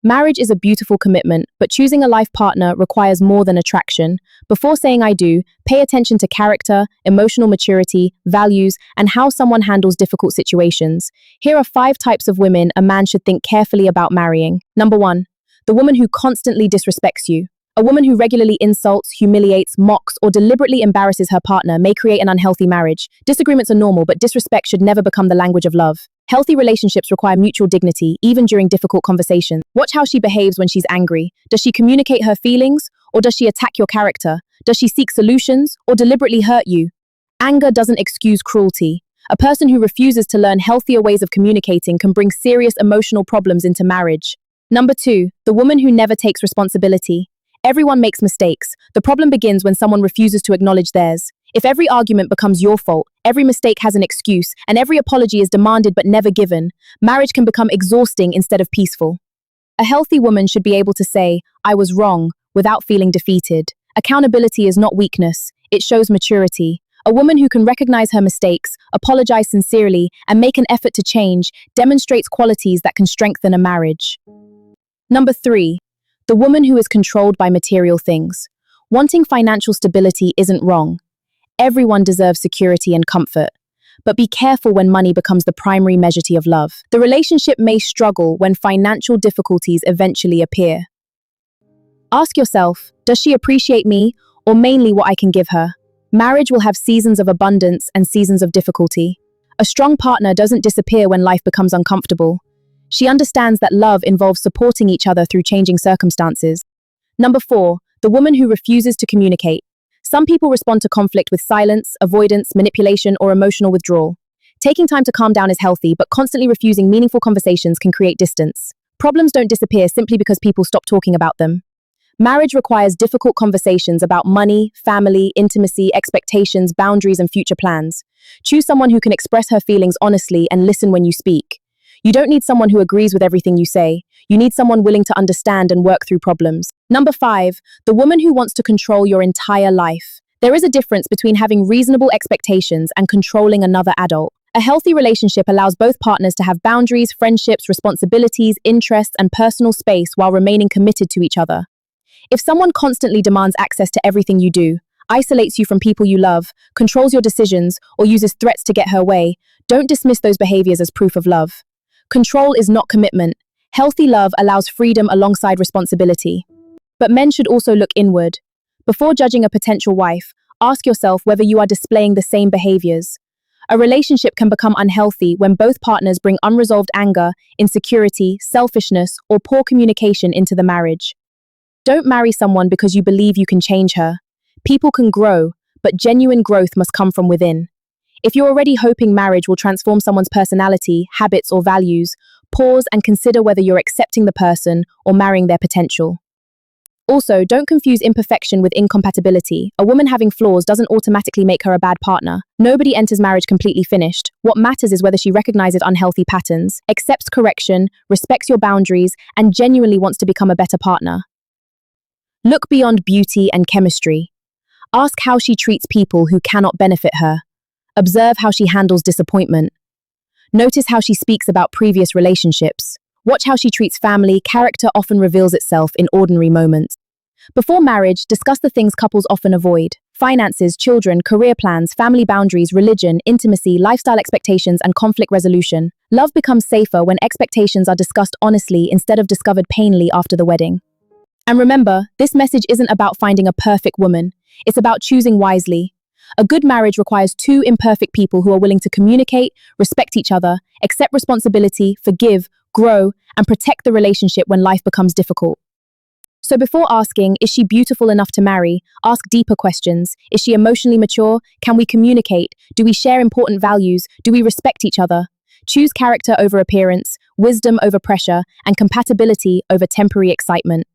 Marriage is a beautiful commitment, but choosing a life partner requires more than attraction. Before saying I do, pay attention to character, emotional maturity, values, and how someone handles difficult situations. Here are 5 types of women a man should think carefully about marrying. Number 1. The woman who constantly disrespects you. A woman who regularly insults, humiliates, mocks, or deliberately embarrasses her partner may create an unhealthy marriage. Disagreements are normal, but disrespect should never become the language of love. Healthy relationships require mutual dignity, even during difficult conversations. Watch how she behaves when she's angry. Does she communicate her feelings, or does she attack your character? Does she seek solutions, or deliberately hurt you? Anger doesn't excuse cruelty. A person who refuses to learn healthier ways of communicating can bring serious emotional problems into marriage. Number 2, the woman who never takes responsibility. Everyone makes mistakes. The problem begins when someone refuses to acknowledge theirs. If every argument becomes your fault, every mistake has an excuse, and every apology is demanded but never given, marriage can become exhausting instead of peaceful. A healthy woman should be able to say, I was wrong, without feeling defeated. Accountability is not weakness, it shows maturity. A woman who can recognize her mistakes, apologize sincerely, and make an effort to change demonstrates qualities that can strengthen a marriage. Number 3. The woman who is controlled by material things. Wanting financial stability isn't wrong. Everyone deserves security and comfort. But be careful when money becomes the primary measure of love. The relationship may struggle when financial difficulties eventually appear. Ask yourself, does she appreciate me, or mainly what I can give her? Marriage will have seasons of abundance and seasons of difficulty. A strong partner doesn't disappear when life becomes uncomfortable. She understands that love involves supporting each other through changing circumstances. Number 4, the woman who refuses to communicate. Some people respond to conflict with silence, avoidance, manipulation, or emotional withdrawal. Taking time to calm down is healthy, but constantly refusing meaningful conversations can create distance. Problems don't disappear simply because people stop talking about them. Marriage requires difficult conversations about money, family, intimacy, expectations, boundaries, and future plans. Choose someone who can express her feelings honestly and listen when you speak. You don't need someone who agrees with everything you say. You need someone willing to understand and work through problems. Number 5, the woman who wants to control your entire life. There is a difference between having reasonable expectations and controlling another adult. A healthy relationship allows both partners to have boundaries, friendships, responsibilities, interests, and personal space while remaining committed to each other. If someone constantly demands access to everything you do, isolates you from people you love, controls your decisions, or uses threats to get her way, don't dismiss those behaviors as proof of love. Control is not commitment. Healthy love allows freedom alongside responsibility. But men should also look inward. Before judging a potential wife, ask yourself whether you are displaying the same behaviors. A relationship can become unhealthy when both partners bring unresolved anger, insecurity, selfishness, or poor communication into the marriage. Don't marry someone because you believe you can change her. People can grow, but genuine growth must come from within. If you're already hoping marriage will transform someone's personality, habits, or values, pause and consider whether you're accepting the person or marrying their potential. Also, don't confuse imperfection with incompatibility. A woman having flaws doesn't automatically make her a bad partner. Nobody enters marriage completely finished. What matters is whether she recognizes unhealthy patterns, accepts correction, respects your boundaries, and genuinely wants to become a better partner. Look beyond beauty and chemistry. Ask how she treats people who cannot benefit her. Observe how she handles disappointment. Notice how she speaks about previous relationships. Watch how she treats family. Character often reveals itself in ordinary moments. Before marriage, discuss the things couples often avoid: finances, children, career plans, family boundaries, religion, intimacy, lifestyle expectations, and conflict resolution. Love becomes safer when expectations are discussed honestly instead of discovered painfully after the wedding. And remember, this message isn't about finding a perfect woman. It's about choosing wisely. A good marriage requires 2 imperfect people who are willing to communicate, respect each other, accept responsibility, forgive, grow, and protect the relationship when life becomes difficult. So before asking, is she beautiful enough to marry? Ask deeper questions. Is she emotionally mature? Can we communicate? Do we share important values? Do we respect each other? Choose character over appearance, wisdom over pressure, and compatibility over temporary excitement.